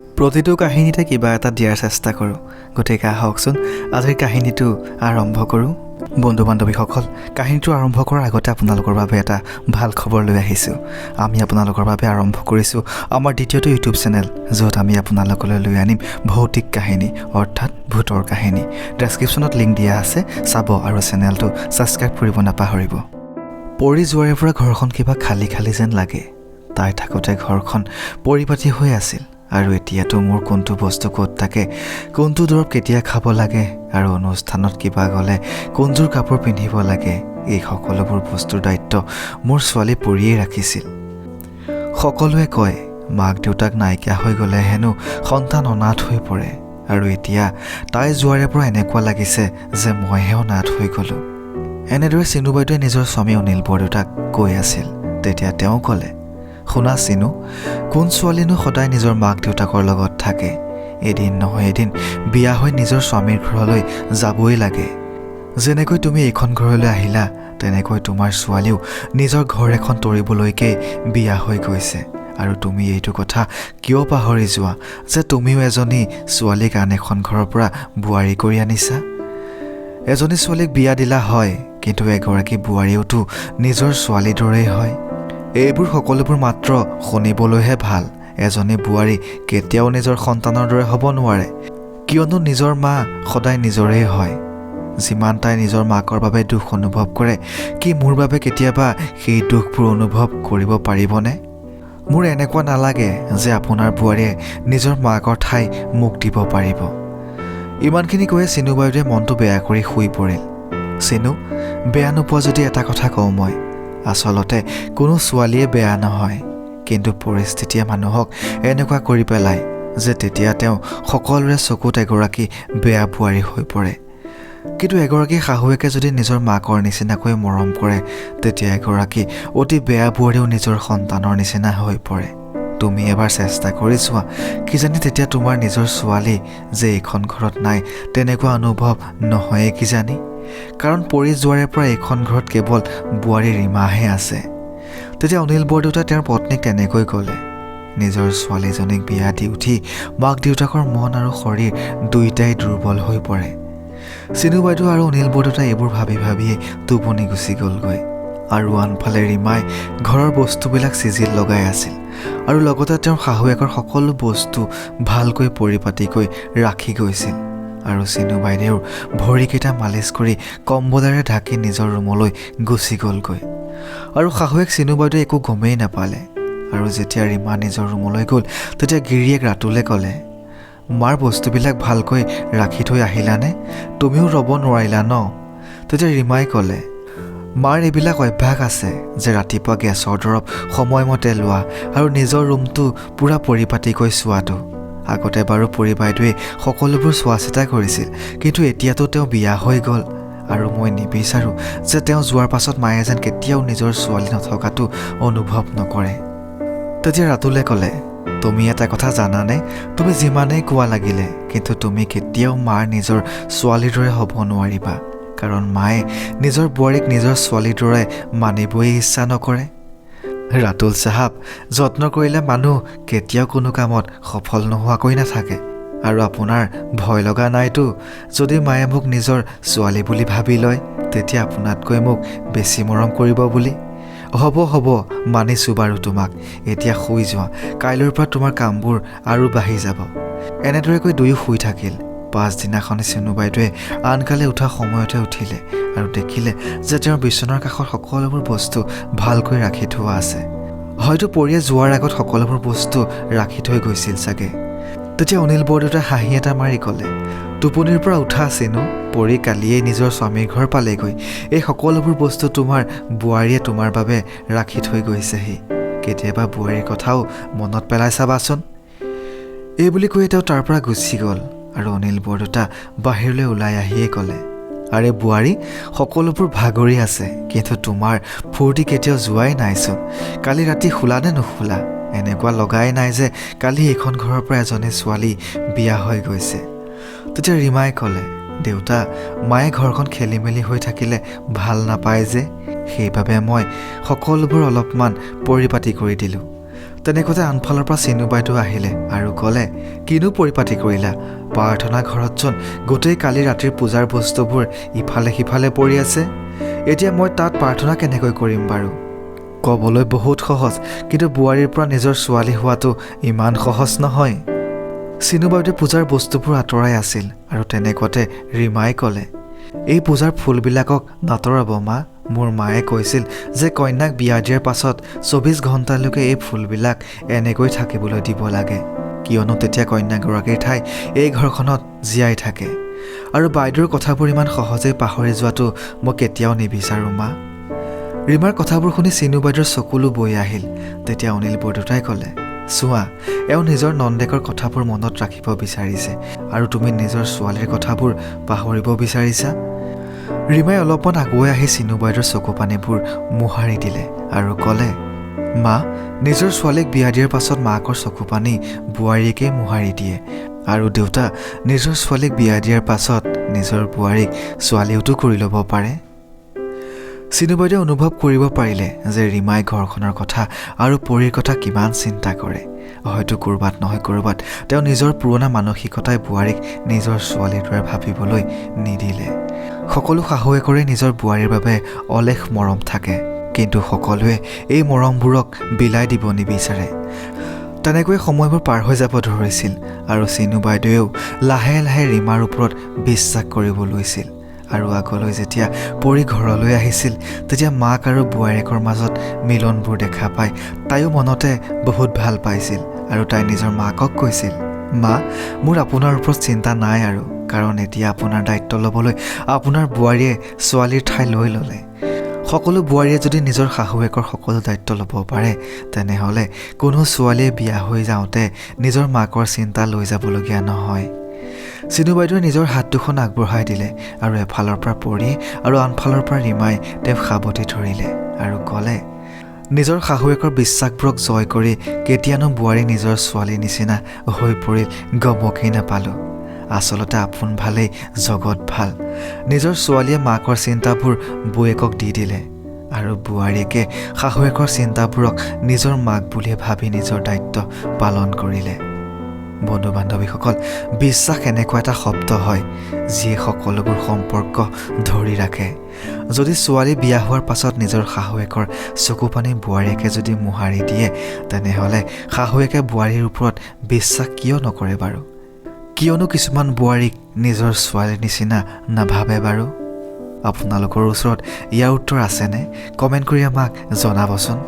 প্ৰতিটো কাহিনীতে কিবা এটা দিয়াৰ চেষ্টা কৰোঁ। গতিকে আহকচোন আজিৰ কাহিনীটো আৰম্ভ কৰোঁ। বন্ধু বান্ধৱীসকল, কাহিনীটো আৰম্ভ কৰাৰ আগতে আপোনালোকৰ বাবে এটা ভাল খবৰ লৈ আহিছোঁ। আমি আপোনালোকৰ বাবে আৰম্ভ কৰিছোঁ আমাৰ দ্বিতীয়টো ইউটিউব চেনেল, য'ত আমি আপোনালোকলৈ লৈ আনিম ভৌতিক কাহিনী অৰ্থাৎ ভূতৰ কাহিনী। ডেছক্ৰিপশ্যনত লিংক দিয়া আছে, চাব আৰু চেনেলটো ছাবস্ক্ৰাইব কৰিব নাপাহৰিব। পৰি যোৱাৰে পৰা ঘৰখন কিবা খালী খালী যেন লাগে। তাই থাকোঁতে ঘৰখন পৰিপাটি হৈ আছিল। আৰু এতিয়াতো মোৰ কোনটো বস্তু ক'ত থাকে, কোনটো দৰৱ কেতিয়া খাব লাগে আৰু অনুষ্ঠানত কিবা গ'লে কোনযোৰ কাপোৰ পিন্ধিব লাগে, এই সকলোবোৰ বস্তুৰ দায়িত্ব মোৰ ছোৱালী পৰিয়েই ৰাখিছিল। সকলোৱে কয় মাক দেউতাক নাইকিয়া হৈ গ'লে হেনো সন্তান অনাথ হৈ পৰে, আৰু এতিয়া তাই যোৱাৰে পৰা এনেকুৱা লাগিছে যে মইহে অনাথ হৈ গ'লোঁ। এনেদৰে চিনু বাইদেৱে নিজৰ স্বামী অনিল বৰদেউতাক কৈ আছিল। তেতিয়া তেওঁ ক'লে, শুনা চিনু, কোন ছোৱালীনো সদায় নিজৰ মাক দেউতাকৰ লগত থাকে? এদিন নহয় এদিন বিয়া হৈ নিজৰ স্বামীৰ ঘৰলৈ যাবই লাগে। যেনেকৈ তুমি এইখন ঘৰলৈ আহিলা, তেনেকৈ তোমাৰ ছোৱালীও নিজৰ ঘৰ এখন তৰিবলৈকে বিয়া হৈ গৈছে। আৰু তুমি এইটো কথা কিয় পাহৰি যোৱা যে তুমিও এজনী ছোৱালীক আন এখন ঘৰৰ পৰা বোৱাৰী কৰি আনিছা? এজনী ছোৱালীক বিয়া দিলা হয়, কিন্তু এগৰাকী বোৱাৰীওতো নিজৰ ছোৱালীৰ দৰেই হয়। এইবোৰ সকলোবোৰ মাত্ৰ শুনিবলৈহে ভাল। এজনী বোৱাৰী কেতিয়াও নিজৰ সন্তানৰ দৰে হ'ব নোৱাৰে, কিয়নো নিজৰ মা সদায় নিজৰেই হয়। যিমান তাই নিজৰ মাকৰ বাবে দুখ অনুভৱ কৰে, কি মোৰ বাবে কেতিয়াবা সেই দুখবোৰ অনুভৱ কৰিব পাৰিবনে? মোৰ এনেকুৱা নালাগে যে আপোনাৰ বোৱাৰীয়ে নিজৰ মাকৰ ঠাই মোক দিব পাৰিব। ইমানখিনি কৈয়ে চিনু বাইদেৱে মনটো বেয়া কৰি শুই পৰিল। চিনু, বেয়া নোপোৱা যদি এটা কথা কওঁ মই, আচলতে কোনো ছোৱালীয়ে বেয়া নহয়, কিন্তু পৰিস্থিতিয়ে মানুহক এনেকুৱা কৰি পেলায় যে তেতিয়া তেওঁ সকলোৰে চকুত এগৰাকী বেয়া বোৱাৰী হৈ পৰে। কিন্তু এগৰাকী শাহুৱেকে যদি নিজৰ মাকৰ নিচিনাকৈ মৰম কৰে, তেতিয়া এগৰাকী অতি বেয়া বোৱাৰীও নিজৰ সন্তানৰ নিচিনা হৈ পৰে। তুমি এবাৰ চেষ্টা কৰি চোৱা, কিজানি তেতিয়া তোমাৰ নিজৰ ছোৱালী যে এইখন ঘৰত নাই তেনেকুৱা অনুভৱ নহয়েই কিজানি। কাৰণ পৰি যোৱাৰে পৰা এইখন ঘৰত কেৱল বোৱাৰী ৰীমাহে আছে। তেতিয়া অনিল বৰদেউতাই তেওঁৰ পত্নীক তেনেকৈ ক'লে। নিজৰ ছোৱালীজনীক বিয়া দি উঠি মাক দেউতাকৰ মন আৰু শৰীৰ দুয়োটাই দুৰ্বল হৈ পৰে। চিনু বাইদেউ আৰু অনিল বৰদেউতাই এইবোৰ ভাবি ভাবিয়ে টোপনি গুচি গ'লগৈ। আৰু আনফালে ৰীমাই ঘৰৰ বস্তুবিলাক চিজিল লগাই আছিল, আৰু লগতে তেওঁৰ শাহুৱেকৰ সকলো বস্তু ভালকৈ পৰিপাটিকৈ ৰাখি গৈছিল। আৰু চিনু বাইদেউৰ ভৰিকেইটা মালিচ কৰি কম্বলেৰে ঢাকি নিজৰ ৰুমলৈ গুচি গ'লগৈ। আৰু শাহুৱেক চিনু বাইদেৱে একো গমেই নাপালে। আৰু যেতিয়া ৰীমা নিজৰ ৰুমলৈ গ'ল, তেতিয়া গিৰিয়েক ৰাতুলে ক'লে, মাৰ বস্তুবিলাক ভালকৈ ৰাখি থৈ আহিলানে? তুমিও ৰ'ব নোৱাৰিলা ন? তেতিয়া ৰীমাই ক'লে, মাৰ এইবিলাক অভ্যাস আছে যে ৰাতিপুৱা গেছৰ দৰৱ সময়মতে লোৱা আৰু নিজৰ ৰুমটো পূৰা পৰিপাটিকৈ চোৱাটো। আগতে বাৰু পৰি বাইদেৱে সকলোবোৰ চোৱা চিতা কৰিছিল, কিন্তু এতিয়াতো তেওঁ বিয়া হৈ গ'ল, আৰু মই নিবিচাৰোঁ যে তেওঁ যোৱাৰ পাছত মায়ে যেন কেতিয়াও নিজৰ ছোৱালী নথকাটো অনুভৱ নকৰে। তেতিয়া ৰাতুলে ক'লে, তুমি এটা কথা জানানে? তুমি যিমানেই কোৱা লাগিলে, কিন্তু তুমি কেতিয়াও মাৰ নিজৰ ছোৱালীৰ দৰে হ'ব নোৱাৰিবা। কাৰণ মায়ে নিজৰ বোৱাৰীক নিজৰ ছোৱালীৰ দৰে মানিবই ইচ্ছা নকৰে। ৰাতুল চাহাব, যত্ন কৰিলে মানুহ কেতিয়াও কোনো কামত সফল নোহোৱাকৈ নাথাকে। আৰু আপোনাৰ ভয় লগা নাইতো? যদি মায়ে মোক নিজৰ ছোৱালী বুলি ভাবি লয়, তেতিয়া আপোনাতকৈ মোক বেছি মৰম কৰিব বুলি? হ'ব হ'ব, মানিছোঁ বাৰু তোমাক। এতিয়া শুই যোৱা, কাইলৈৰ পৰা তোমাৰ কামবোৰ আৰু বাঢ়ি যাব। এনেদৰে কৈ দুয়ো শুই থাকিল। পাছদিনাখনি চিনু বাইদেৱে আনকালে উঠা সময়তে উঠিলে আৰু দেখিলে যে তেওঁৰ বিচনাৰ কাষত সকলোবোৰ বস্তু ভালকৈ ৰাখি থোৱা আছে। হয়তো পৰিয়ে যোৱাৰ আগত সকলোবোৰ বস্তু ৰাখি থৈ গৈছিল চাগে। তেতিয়া অনিল বৰদেউতাই হাঁহি এটা মাৰি ক'লে, টোপনিৰ পৰা উঠা চিনু, পৰি কালিয়েই নিজৰ স্বামীৰ ঘৰ পালেগৈ। এই সকলোবোৰ বস্তু তোমাৰ বোৱাৰীয়ে তোমাৰ বাবে ৰাখি থৈ গৈছেহি। কেতিয়াবা বোৱাৰীৰ কথাও মনত পেলাই চাবাচোন। এইবুলি কৈ তেওঁ তাৰ পৰা গুচি গ'ল। আৰু অনিল বৰদেউতা বাহিৰলৈ ওলাই আহিয়ে ক'লে, আৰে বোৱাৰী, সকলোবোৰ ভাগৰি আছে, কিন্তু তোমাৰ ফূৰ্তি কেতিয়াও যোৱাই নাইচোন। কালি ৰাতি শুলা নে নুশুলা? এনেকুৱা লগাই নাই যে কালি এইখন ঘৰৰ পৰা এজনী ছোৱালী বিয়া হৈ গৈছে। তেতিয়া ৰীমাই ক'লে, দেউতা, মায়ে ঘৰখন খেলি মেলি হৈ থাকিলে ভাল নাপায় যে, সেইবাবে মই সকলোবোৰ অলপমান পৰিপাটি কৰি দিলোঁ। তেনেকুৱাতে আনফালৰ পৰা চিনু বাইদেউ আহিলে আৰু ক'লে, কিনো পৰিপাটি কৰিলা? প্ৰাৰ্থনা ঘৰতচোন গোটেই কালি ৰাতিৰ পূজাৰ বস্তুবোৰ ইফালে সিফালে পৰি আছে। এতিয়া মই তাত প্ৰাৰ্থনা কেনেকৈ কৰিম বাৰু? ক'বলৈ বহুত সহজ, কিন্তু বোৱাৰীৰ পৰা নিজৰ ছোৱালী হোৱাটো ইমান সহজ নহয়। চিনু বাইদেৱে পূজাৰ বস্তুবোৰ আঁতৰাই আছিল আৰু তেনেকুৱাতে ৰীমাই ক'লে, এই পূজাৰ ফুলবিলাকক নাতৰাব মা। মোৰ মায়ে কৈছিল যে কন্যাক বিয়া দিয়াৰ পাছত 24 ঘণ্টালৈকে এই ফুলবিলাক এনেকৈ থাকিবলৈ দিব লাগে, কিয়নো তেতিয়া কন্যাগৰাকীৰ ঠাই এই ঘৰখনত জীয়াই থাকে। আৰু বাইদেউৰ কথাবোৰ ইমান সহজেই পাহৰি যোৱাটো মই কেতিয়াও নিবিচাৰোঁ মা। ৰীমাৰ কথাবোৰ শুনি চিনু বাইদেউৰ চকুলো বৈ আহিল। তেতিয়া অনিল বৰদেউতাই ক'লে, চোৱা, এওঁ নিজৰ নন্দেকৰ কথাবোৰ মনত ৰাখিব বিচাৰিছে আৰু তুমি নিজৰ ছোৱালীৰ কথাবোৰ পাহৰিব বিচাৰিছা। ৰীমাই অলপমান আগুৱাই আহি চিনু বাইদেউৰ চকু পানীবোৰ মোহাৰি দিলে আৰু ক'লে, মা, নিজৰ ছোৱালীক বিয়া দিয়াৰ পাছত মাকৰ চকু পানী বোৱাৰীকেই মোহাৰি দিয়ে, আৰু দেউতা নিজৰ ছোৱালীক বিয়া দিয়াৰ পাছত নিজৰ বোৱাৰীক ছোৱালীওতো কৰি ল'ব পাৰে। চিনু বাইদেৱে অনুভৱ কৰিব পাৰিলে যে ৰীমাই ঘৰখনৰ কথা আৰু পৰীৰ কথা কিমান চিন্তা কৰে। হয়তো ক'ৰবাত নহয় ক'ৰবাত তেওঁ নিজৰ পুৰণা মানসিকতাই বোৱাৰীক নিজৰ ছোৱালীৰ দৰে ভাবিবলৈ নিদিলে। সকলো শাহুৱেকৰে নিজৰ বোৱাৰীৰ বাবে অলেখ মৰম থাকে, কিন্তু সকলোৱে এই মৰমবোৰক বিলাই দিব নিবিচাৰে। তেনেকৈ সময়বোৰ পাৰ হৈ যাব ধৰিছিল আৰু চিনু বাইদেৱেও লাহে লাহে ৰীমাৰ ওপৰত বিশ্বাস কৰিব লৈছিল। আৰু আগলৈ যেতিয়া পৰী ঘৰলৈ আহিছিল, তেতিয়া মাক আৰু বোৱাৰীয়েকৰ মাজত মিলনবোৰ দেখা পাই তাইও মনতে বহুত ভাল পাইছিল আৰু তাই নিজৰ মাকক কৈছিল, মা, মোৰ আপোনাৰ ওপৰত চিন্তা নাই আৰু, কাৰণ এতিয়া আপোনাৰ দায়িত্ব ল'বলৈ আপোনাৰ বোৱাৰীয়ে ছোৱালীৰ ঠাই লৈ ল'লে। সকলো বোৱাৰীয়ে যদি নিজৰ শাহুৱেকৰ সকলো দায়িত্ব ল'ব পাৰে, তেনেহ'লে কোনো ছোৱালীয়ে বিয়া হৈ যাওঁতে নিজৰ মাকৰ চিন্তা লৈ যাবলগীয়া নহয়। চিনু বাইদেৱে নিজৰ হাত দুখন আগবঢ়াই দিলে আৰু এফালৰ পৰা পৰি আৰু আনফালৰ পৰা ৰীমাই তেওঁক সাৱটি ধৰিলে আৰু ক'লে, নিজৰ শাহুৱেকৰ বিশ্বাসবোৰক জয় কৰি কেতিয়ানো বোৱাৰী নিজৰ ছোৱালীৰ নিচিনা হৈ পৰিল গমকেই নাপালোঁ। আচলতে আপোন ভালেই জগত ভাল। নিজৰ ছোৱালীয়ে মাকৰ চিন্তাবোৰ বৌয়েকক দি দিলে আৰু বোৱাৰীয়েকে শাহুৱেকৰ চিন্তাবোৰক নিজৰ মাক বুলিয়ে ভাবি নিজৰ দায়িত্ব পালন কৰিলে। বন্ধু বান্ধৱীসকল, বিশ্বাস এনেকুৱা এটা শব্দ হয় যিয়ে সকলোবোৰ সম্পৰ্ক ধৰি ৰাখে। যদি ছোৱালী বিয়া হোৱাৰ পাছত নিজৰ শাহুৱেকৰ চকু পানী বোৱাৰীয়েকে যদি মোহাৰি দিয়ে, তেনেহ'লে শাহুৱেকে বোৱাৰীৰ ওপৰত বিশ্বাস কিয় নকৰে বাৰু? কিয়নো কিছুমান বোৱাৰীক নিজৰ ছোৱালীৰ নিচিনা নাভাবে বাৰু? আপোনালোকৰ ওচৰত ইয়াৰ উত্তৰ আছেনে? কমেণ্ট কৰি আমাক জনাবচোন।